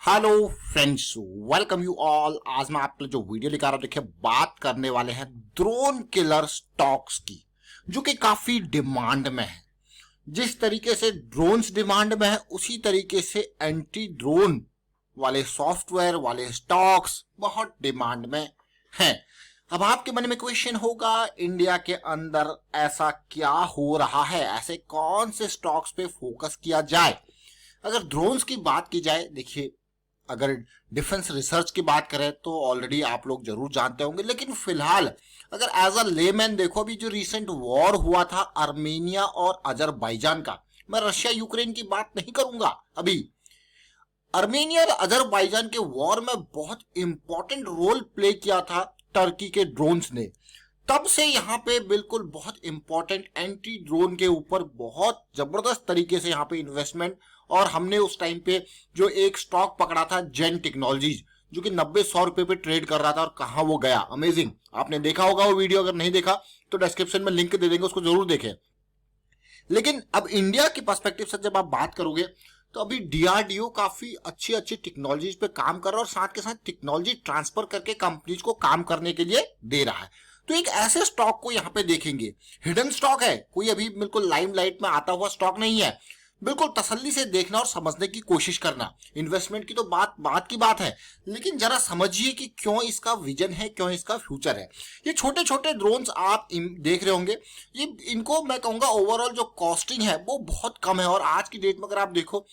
Hello friends, welcome you all. आज मैं आपके लिए जो वीडियो लेकर आ रहा हूं, देखिए बात करने वाले हैं ड्रोन किलर स्टॉक्स की, जो कि काफी डिमांड में है। जिस तरीके से ड्रोन्स डिमांड में है, उसी तरीके से एंटी ड्रोन वाले सॉफ्टवेयर वाले स्टॉक्स बहुत डिमांड में हैं। अब आपके मन में क्वेश्चन होगा, इंडिया के अंदर ऐसा क्या हो रहा है, ऐसे कौन से स्टॉक्स पे फोकस किया जाए। अगर ड्रोन्स की बात की जाए, देखिए अगर डिफेंस रिसर्च की बात करें तो ऑलरेडी आप लोग जरूर जानते होंगे, लेकिन फिलहाल अगर एज अ लेमैन देखो, अभी जो रिसेंट वॉर हुआ था आर्मेनिया और अजरबैजान का, मैं रशिया यूक्रेन की बात नहीं करूंगा। अभी आर्मेनिया और अजरबैजान के वॉर में बहुत इंपॉर्टेंट रोल प्ले किया था टर्की के ड्रोन्स ने। तब से यहाँ पे बिल्कुल बहुत इंपॉर्टेंट एंटी ड्रोन के ऊपर बहुत जबरदस्त तरीके से यहाँ पे इन्वेस्टमेंट, और हमने उस टाइम पे जो एक स्टॉक पकड़ा था जेन टेक्नोलॉजीज, जो कि 90-100 रुपए पे ट्रेड कर रहा था, और कहां वो गया, अमेजिंग। आपने देखा होगा वो वीडियो, अगर नहीं देखा तो डिस्क्रिप्शन में लिंक दे देंगे, उसको जरूर देखें। लेकिन अब इंडिया के पर्सपेक्टिव से जब आप बात करोगे तो अभी डीआरडीओ काफी अच्छी अच्छी टेक्नोलॉजीज पे काम कर रहा है, और साथ के साथ टेक्नोलॉजी ट्रांसफर करके कंपनीज को काम करने के लिए दे रहा है। तो एक ऐसे स्टॉक को यहाँ पे देखेंगे, हिडन स्टॉक है, कोई अभी बिल्कुल लाइमलाइट में आता हुआ स्टॉक नहीं है। बिल्कुल तसल्ली से देखना और समझने की कोशिश करना। इन्वेस्टमेंट की तो बात की बात है, लेकिन जरा समझिए कि क्यों इसका विजन है, क्यों इसका फ्यूचर है। ये छोटे छोटे ड्रोन्स आप देख रहे होंगे, ये इनको मैं कहूंगा ओवरऑल जो कॉस्टिंग है वो बहुत कम है। और आज की डेट में अगर आप देखो,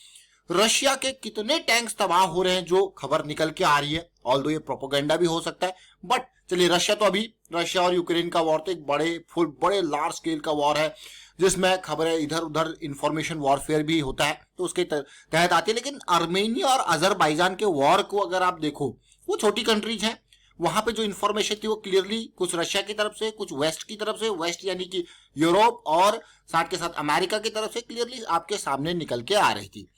रशिया के कितने टैंक्स तबाह हो रहे हैं, जो खबर निकल के आ रही है। ऑल्दो ये प्रोपोगेंडा भी हो सकता है, बट चलिए, रशिया और यूक्रेन का वॉर तो एक बड़े लार्ज स्केल का वॉर है, जिसमें खबरें इधर उधर इंफॉर्मेशन वॉरफेयर भी होता है, तो उसके तहत आती है। लेकिन आर्मेनिया और अजरबैजान के वॉर को अगर आप देखो, वो छोटी कंट्रीज हैं। वहां पे जो इंफॉर्मेशन थी वो क्लियरली कुछ रशिया की तरफ से, कुछ वेस्ट की तरफ से, वेस्ट यानी कि यूरोप और साथ के साथ अमेरिका की तरफ से क्लियरली आपके सामने निकल के आ रही थी।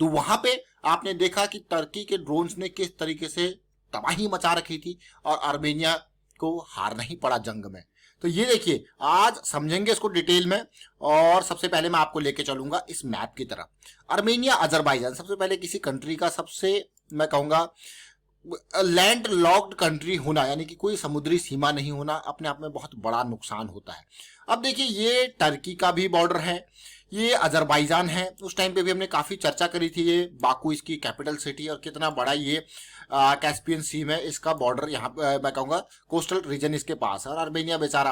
तो वहां पे आपने देखा कि टर्की के ड्रोन्स ने किस तरीके से तबाही मचा रखी थी, और आर्मेनिया को हार नहीं पड़ा जंग में। तो ये देखिए, आज समझेंगे इसको डिटेल में। और सबसे पहले मैं आपको लेके चलूंगा इस मैप की तरफ। आर्मेनिया अजरबैजान सबसे पहले किसी कंट्री का सबसे, मैं कहूंगा, लैंड लॉक्ड कंट्री होना, यानी कि कोई समुद्री सीमा नहीं होना, अपने आप में बहुत बड़ा नुकसान होता है। अब देखिए, ये टर्की का भी बॉर्डर है, ये अजरबैजान है। उस टाइम पे भी हमने काफी चर्चा करी थी, ये बाकू इसकी कैपिटल सिटी, और कितना बड़ा ये कैस्पियन सी में इसका बॉर्डर, यहाँ मैं कहूंगा कोस्टल रीजन इसके पास है। और आर्मेनिया बेचारा,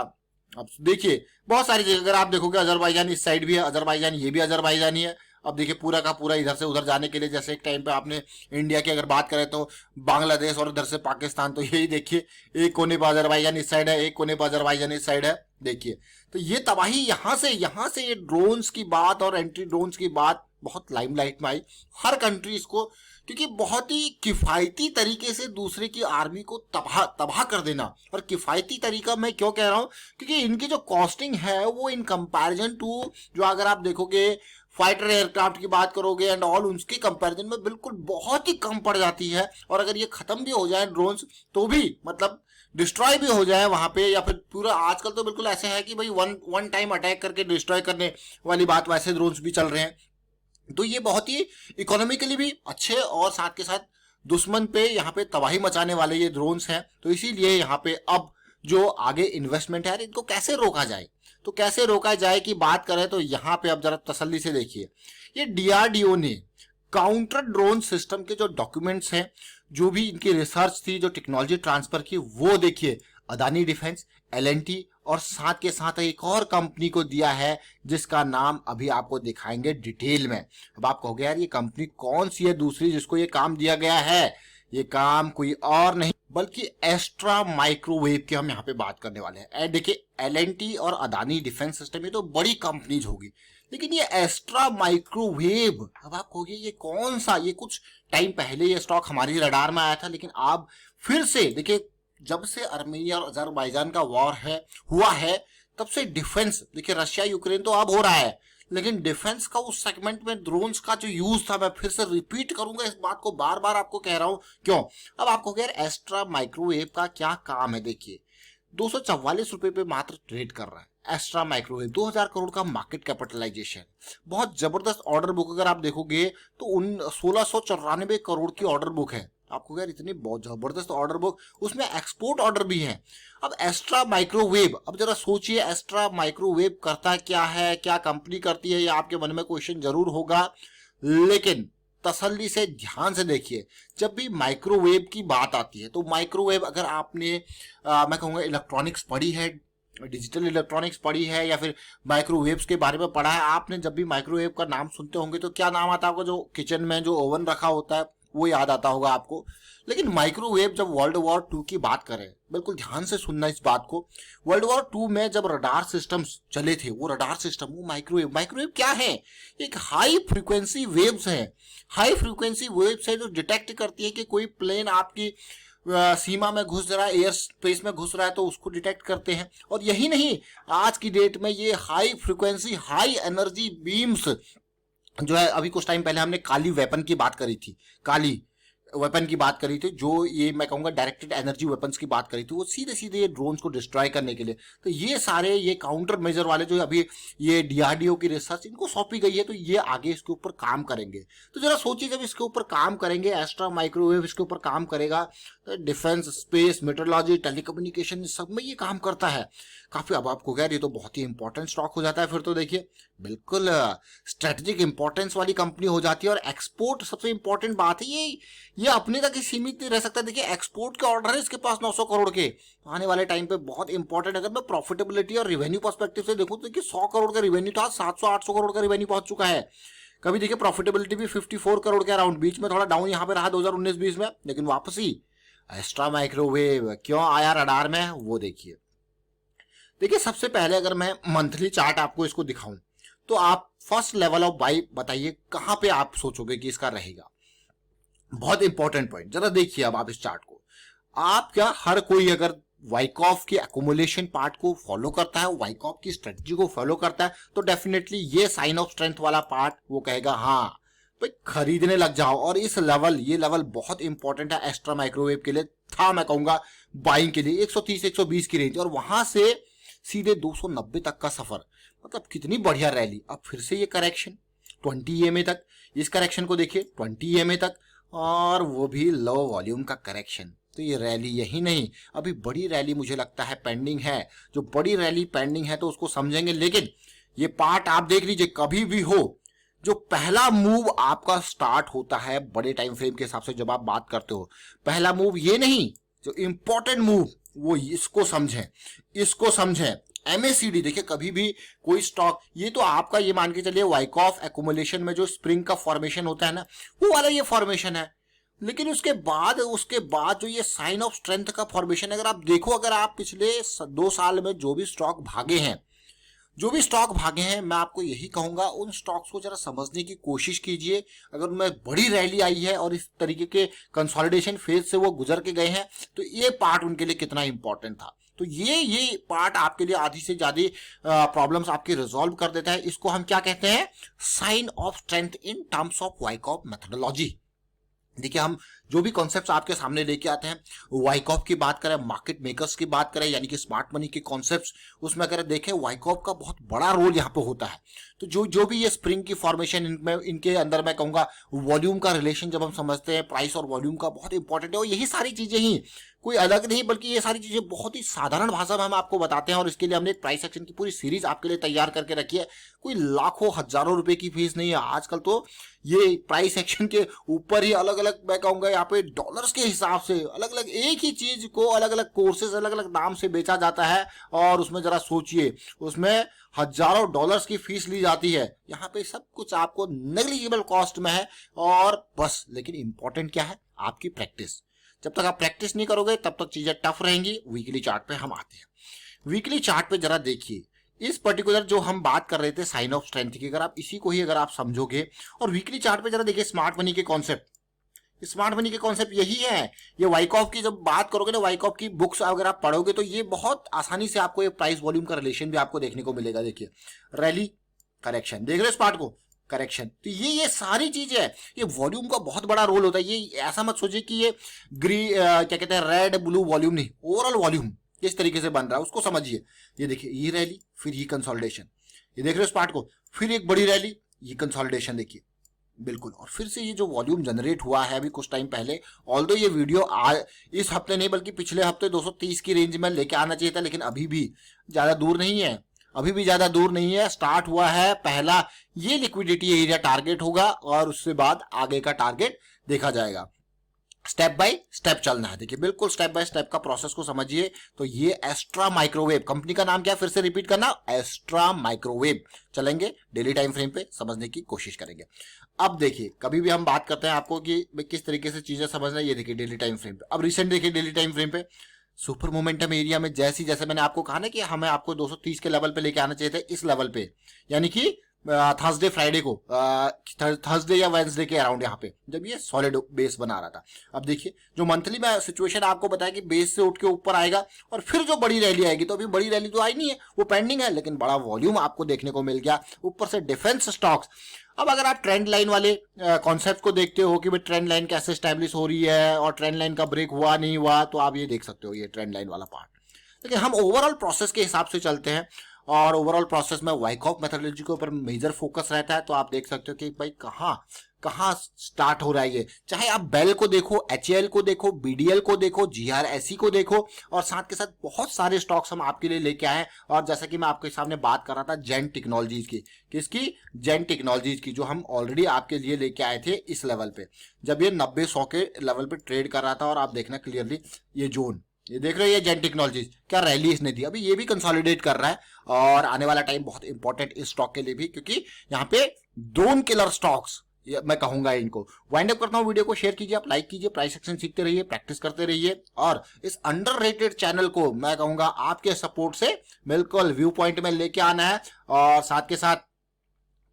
अब देखिए बहुत सारी जगह अगर आप देखोगे, अजरबैजान इस साइड भी है, अजरबैजान ये भी अजरबैजान ही है। अब देखिए पूरा का पूरा इधर से उधर जाने के लिए, जैसे एक टाइम पे आपने इंडिया की अगर बात करें तो बांग्लादेश और इधर से पाकिस्तान, तो यही देखिए, एक कोने पर अजरबैजान इस साइड है, एक कोने पर अजरबैजान इस साइड है। देखिए, तो ये तबाही यहाँ से ये ड्रोन्स की बात और एंटी ड्रोन्स की बात बहुत लाइमलाइट में आई। हर कंट्री इसको, क्योंकि बहुत ही किफायती तरीके से दूसरे की आर्मी को तबाह कर देना। और किफायती तरीका मैं क्यों कह रहा हूं, क्योंकि इनकी जो कॉस्टिंग है वो इन कंपैरिजन टू, जो अगर आप देखोगे फाइटर एयरक्राफ्ट की बात करोगे एंड ऑल, उसके कंपैरिजन में बिल्कुल बहुत ही कम पड़ जाती है। और अगर ये खत्म भी हो जाए ड्रोन्स, तो भी मतलब डिस्ट्रॉय भी हो जाए वहां पे, या फिर पूरा, आजकल तो बिल्कुल ऐसे है कि भाई वन टाइम अटैक करके डिस्ट्रॉय करने वाली बात, वैसे ड्रोन्स भी चल रहे हैं। तो ये बहुत ही इकोनॉमिकली भी अच्छे, और साथ के साथ दुश्मन पे यहाँ पे तबाही मचाने वाले ये ड्रोन्स हैं। तो इसीलिए यहाँ पे अब जो आगे इन्वेस्टमेंट है, इनको कैसे रोका जाए, तो कैसे रोका जाए की बात करें तो यहाँ पे अब जरा तसल्ली से देखिए, ये डीआरडीओ ने काउंटर ड्रोन सिस्टम के जो डॉक्यूमेंट्स हैं, जो भी इनकी रिसर्च थी, जो टेक्नोलॉजी ट्रांसफर की, वो देखिए अदानी डिफेंस, एलएनटी और साथ के साथ एक और कंपनी को दिया है, जिसका नाम अभी आपको दिखाएंगे डिटेल में। अब आप कहोगे यार ये कंपनी कौन सी है दूसरी जिसको ये काम दिया गया है। ये काम कोई और नहीं बल्कि एस्ट्रा माइक्रोवेव की हम यहाँ पे बात करने वाले हैं। देखिए, एलएनटी और अदानी डिफेंस सिस्टम ये तो बड़ी कंपनीज होगी, लेकिन ये एस्ट्रा माइक्रोवेव, अब आप कहोगे ये कौन सा, ये कुछ टाइम पहले ये स्टॉक हमारी रडार में आया था, लेकिन अब फिर से देखिए, जब से आर्मेनिया और अजरबैजान का वॉर हुआ है, तब से डिफेंस, देखिए रशिया यूक्रेन तो अब हो रहा है, लेकिन डिफेंस का उस सेगमेंट में ड्रोन्स का जो यूज था, मैं फिर से रिपीट करूंगा इस बात को, बार बार आपको कह रहा हूं क्यों। अब आपको कह रहे एक्स्ट्रा माइक्रोवेव का क्या काम है। देखिए, ₹244 पे मात्र ट्रेड कर रहा है। एस्ट्रा माइक्रोवेव 2000 करोड़ का मार्केट कैपिटलाइजेशन, बहुत जबरदस्त ऑर्डर बुक अगर आप देखोगे तो उन 1694 करोड़ की ऑर्डर बुक है। आपको यार इतनी बहुत जबरदस्त ऑर्डर बुक, उसमें एक्सपोर्ट ऑर्डर भी है। अब एस्ट्रा माइक्रोवेव, अब जरा सोचिए एस्ट्रा माइक्रोवेव करता क्या है, क्या कंपनी करती है, ये आपके मन में क्वेश्चन जरूर होगा, लेकिन तसल्ली से ध्यान से देखिए। जब भी माइक्रोवेव की बात आती है तो माइक्रोवेव, अगर आपने मैं कहूँगा इलेक्ट्रॉनिक्स पढ़ी है, डिजिटल इलेक्ट्रॉनिक्स पढ़ी है या फिर माइक्रोवेव्स के बारे में पढ़ा है आपने, जब भी माइक्रोवेव का नाम सुनते होंगे तो क्या नाम आता होगा? जो किचन में जो ओवन रखा होता है वो याद आता होगा आपको। लेकिन माइक्रोवेव, जब वर्ल्ड वॉर 2 की बात करें, बिल्कुल ध्यान से सुनना इस बात को, वर्ल्ड वॉर 2 में जब रडार सिस्टम्स चले थे, वो रडार सिस्टम, वो माइक्रोवेव, माइक्रोवेव क्या है? एक हाई फ्रीक्वेंसी वेव्स है, हाई फ्रीक्वेंसी वेव्स है जो डिटेक्ट करती है कि कोई प्लेन आपकी सीमा में घुस रहा है, एयर स्पेस में घुस रहा है, तो उसको डिटेक्ट करते हैं। और यही नहीं, आज की डेट में ये high frequency high energy beams जो है, अभी कुछ टाइम पहले हमने काली वेपन की बात करी थी, काली वेपन की बात करी थी, जो ये मैं कहूंगा डायरेक्टेड एनर्जी वेपन्स की बात करी थी, वो सीधे सीधे ये ड्रोन्स को डिस्ट्रॉय करने के लिए। तो ये सारे ये काउंटर मेजर वाले जो अभी ये डीआरडीओ की रिसर्च इनको सौंपी गई है, तो ये आगे इसके ऊपर काम करेंगे। तो जरा सोचिए, जब इसके ऊपर काम करेंगे, एस्ट्रा माइक्रोवेव इसके ऊपर काम करेगा, तो डिफेंस, स्पेस, मेट्रोलॉजी, टेलीकम्युनिकेशन, सब में ये काम करता है काफी। अब आपको कह रही है तो बहुत ही इंपॉर्टेंट स्टॉक हो जाता है फिर तो। देखिए बिल्कुल स्ट्रेटेजिक इंपॉर्टेंस वाली कंपनी हो जाती है। और एक्सपोर्ट सबसे इंपॉर्टेंट बात है, ये अपने तक ही सीमित नहीं रह सकता। देखिए एक्सपोर्ट के ऑर्डर है इसके पास 900 करोड़ के, आने वाले टाइम पे बहुत इंपॉर्टेंट। अगर मैं प्रॉफिटेबिलिटी और रेवेन्यू पर्सपेक्टिव से देखूं तो देखिए 100 करोड़ का रेवेन्यू था, 700-800 करोड़ का रेवेन्यू पहुंच चुका है। कभी देखिए प्रॉफिटेबिलिटी भी 54 करोड़ के अराउंड, बीच में थोड़ा डाउन यहाँ पे रहा 2019-20 में, लेकिन वापसी। एस्ट्रा माइक्रोवेव क्यों आया रडार में, वो देखिए। देखिए सबसे पहले अगर मैं मंथली चार्ट आपको इसको दिखाऊं तो आप फर्स्ट लेवल ऑफ बाई बताइए कहां पे आप सोचोगे कि इसका रहेगा। बहुत इंपॉर्टेंट पॉइंट, जरा देखिए अब आप इस चार्ट को। आप क्या, हर कोई अगर वाइकॉफ की एकोमुलेशन पार्ट को फॉलो करता है, वाइकॉफ की स्ट्रेटजी को फॉलो करता है, तो डेफिनेटली ये साइन ऑफ स्ट्रेंथ वाला पार्ट वो कहेगा हाँ भाई खरीदने लग जाओ। और इस लेवल, ये लेवल बहुत इंपॉर्टेंट है एस्ट्रा माइक्रोवेव के लिए, था मैं कहूंगा बाइंग के लिए 130-120 की रेंज, और वहां से सीधे 290 तक का सफर, मतलब कितनी बढ़िया रैली। अब फिर से ये करेक्शन 20 EMA तक, इस करेक्शन को देखिए 20 EMA तक, और वो भी लो वॉल्यूम का करेक्शन। तो ये रैली, यही नहीं अभी बड़ी रैली मुझे लगता है पेंडिंग है। जो बड़ी रैली पेंडिंग है तो उसको समझेंगे, लेकिन ये पार्ट आप देख लीजिए, कभी भी हो जो पहला मूव आपका स्टार्ट होता है बड़े टाइम फ्रेम के हिसाब से, जब आप बात करते हो, पहला मूव ये नहीं, जो इंपॉर्टेंट मूव वो इसको समझें, इसको समझें। MACD देखिए, कभी भी कोई स्टॉक, ये तो आपका ये मान के चलिए वाइकॉफ एक्यूमुलेशन में जो स्प्रिंग का फॉर्मेशन होता है ना, वो वाला ये फॉर्मेशन है। लेकिन उसके बाद जो ये साइन ऑफ स्ट्रेंथ का फॉर्मेशन, अगर आप देखो, अगर आप पिछले 2 साल में जो भी स्टॉक भागे हैं, मैं आपको यही कहूंगा उन स्टॉक्स को जरा समझने की कोशिश कीजिए। अगर उनमें बड़ी रैली आई है और इस तरीके के कंसोलिडेशन फेज से वो गुजर के गए हैं, तो ये पार्ट उनके लिए कितना इंपॉर्टेंट था। तो ये पार्ट आपके लिए आधी से ज्यादा प्रॉब्लम्स आपके रिजॉल्व कर देता है। इसको हम क्या कहते हैं? Sign of strength in terms of Wyckoff methodology. देखिए, हम जो भी कॉन्सेप्ट्स आपके सामने लेके आते हैं, वाइकॉफ की बात करें, मार्केट मेकर्स की बात करें, यानी कि स्मार्ट मनी के कॉन्सेप्ट्स, उसमें अगर देखें वाइकॉफ का बहुत बड़ा रोल यहाँ पे होता है। तो जो भी ये स्प्रिंग की फॉर्मेशन, इनके अंदर मैं कहूंगा वॉल्यूम का रिलेशन जब हम समझते हैं, प्राइस और वॉल्यूम का बहुत इंपॉर्टेंट है। और यही सारी चीजें ही, कोई अलग नहीं, बल्कि ये सारी चीजें बहुत ही साधारण भाषा में हम आपको बताते हैं। और इसके लिए हमने एक प्राइस एक्शन की पूरी सीरीज आपके लिए तैयार करके रखी है। कोई लाखों हजारों रुपए की फीस नहीं है। आजकल तो ये प्राइस एक्शन के ऊपर ही अलग अलग, मैं कहूंगा यहाँ पे डॉलर्स के हिसाब से अलग अलग एक ही चीज को अलग अलग कोर्सेज, अलग अलग दाम से बेचा जाता है। और उसमें जरा सोचिए, उसमें हजारों डॉलर्स की फीस ली जाती है। यहाँ पे सब कुछ आपको नेग्लिजिबल कॉस्ट में है और बस। लेकिन इंपॉर्टेंट क्या है? आपकी प्रैक्टिस। जब तक आप प्रैक्टिस नहीं करोगे तब तक चीजें टफ रहेंगी। वीकली चार्ट पे हम आते हैं। वीकली चार्ट पे जरा देखिए, इस पर्टिकुलर जो हम बात कर रहे थे साइन ऑफ स्ट्रेंथ की, अगर आप इसी को ही अगर आप समझोगे, और वीकली चार्ट पे जरा देखिए स्मार्ट मनी के कॉन्सेप्ट। स्मार्ट मनी के कॉन्सेप्ट यही है। ये वाइकॉफ की जब बात करोगे ना, वाइकॉफ की बुक्स अगर आप पढ़ोगे तो ये बहुत आसानी से आपको ये प्राइस वॉल्यूम का रिलेशन भी आपको देखने को मिलेगा। देखिए, रैली, करेक्शन, देख रहे हो इस पार्ट को, करेक्शन। तो ये सारी चीज है, ये वॉल्यूम का बहुत बड़ा रोल होता है। ये ऐसा मत सोचिए कि ये क्या कहते हैं, रेड ब्लू वॉल्यूम नहीं, ओवरऑल वॉल्यूम। किस तरीके से बन रहा है उसको समझिए। ये देखिए ये रैली, फिर ये कंसोलिडेशन, ये देख रहे हो इस पार्ट को, फिर एक बड़ी रैली, ये कंसोलिडेशन देखिए बिल्कुल, और फिर से ये जो वॉल्यूम जनरेट हुआ है अभी कुछ टाइम पहले, ऑल्दो ये वीडियो इस हफ्ते नहीं बल्कि पिछले हफ्ते 230 की रेंज में लेके आना चाहिए था, लेकिन अभी भी ज्यादा दूर नहीं है, अभी भी ज्यादा दूर नहीं है। स्टार्ट हुआ है पहला, ये लिक्विडिटी एरिया टारगेट होगा और उससे बाद आगे का टारगेट देखा जाएगा। स्टेप बाय स्टेप चलना है, देखिए बिल्कुल स्टेप बाय स्टेप का प्रोसेस को समझिए। तो ये एस्ट्रा माइक्रोवेव, कंपनी का नाम क्या है फिर से रिपीट करना, एस्ट्रा माइक्रोवेव। चलेंगे डेली टाइम फ्रेम पे समझने की कोशिश करेंगे। अब देखिए कभी भी हम बात करते हैं आपको कि किस तरीके से चीजें समझना है, ये देखिए डेली टाइम फ्रेम पे। अब रिसेंट देखिए डेली टाइम फ्रेम पे सुपर मोमेंटम एरिया में जैसे मैंने आपको कहा ना कि हमें आपको 230 के लेवल पे लेके आना चाहिए था, इस लेवल पे, यानी कि थर्सडे फ्राइडे को, थर्सडे या वेंसडे के अराउंड यहाँ पे जब ये सॉलिड बेस बना रहा था। अब देखिए जो मंथली में सिचुएशन आपको बताया कि बेस से उठ के ऊपर आएगा और फिर जो बड़ी रैली आएगी, तो अभी बड़ी रैली तो आई नहीं है, वो पेंडिंग है, लेकिन बड़ा वॉल्यूम आपको देखने को मिल गया, ऊपर से डिफेंस स्टॉक्स। अब अगर आप ट्रेंड लाइन वाले कॉन्सेप्ट को देखते हो कि भाई ट्रेंड लाइन कैसे स्टैब्लिश हो रही है और ट्रेंड लाइन का ब्रेक हुआ नहीं हुआ, तो आप ये देख सकते हो ये ट्रेंड लाइन वाला पार्ट। लेकिन हम ओवरऑल प्रोसेस के हिसाब से चलते हैं और ओवरऑल प्रोसेस में वाइकॉफ मेथोडोलॉजी के ऊपर मेजर फोकस रहता है। तो आप देख सकते हो कि भाई कहाँ स्टार्ट हो रहा है ये, चाहे आप बेल को देखो, एचएएल को देखो, बीडीएल को देखो, जीआरएसई को देखो, और साथ के साथ बहुत सारे स्टॉक्स हम आपके लिए लेके आए। और जैसा कि मैं आपके सामने बात कर रहा था जेन टेक्नोलॉजीज की, किसकी, जेन टेक्नोलॉजीज की, जो हम ऑलरेडी आपके लिए लेके आए थे इस लेवल पे, जब ये 90-100 के लेवल पे ट्रेड कर रहा था। और आप देखना क्लियरली ये जोन, ये देख रहे हो ये जेन टेक्नोलॉजीज क्या रैली इसने दी, अभी ये भी कंसोलिडेट कर रहा है और आने वाला टाइम बहुत इंपॉर्टेंट इस स्टॉक के लिए भी, क्योंकि यहाँ पे ड्रोन किलर स्टॉक्स मैं कहूंगा इनको। वाइंड अप करता हूँ, वीडियो को शेयर कीजिए, आप लाइक कीजिए, प्राइस एक्शन सीखते रहिए, प्रैक्टिस करते रहिए, और इस अंडररेटेड चैनल को मैं कहूंगा आपके सपोर्ट से बिल्कुल व्यू पॉइंट में लेके आना है और साथ के साथ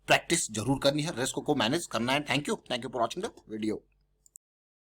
प्रैक्टिस जरूर करनी है, रिस्क को मैनेज करना है। Thank you for watching the video.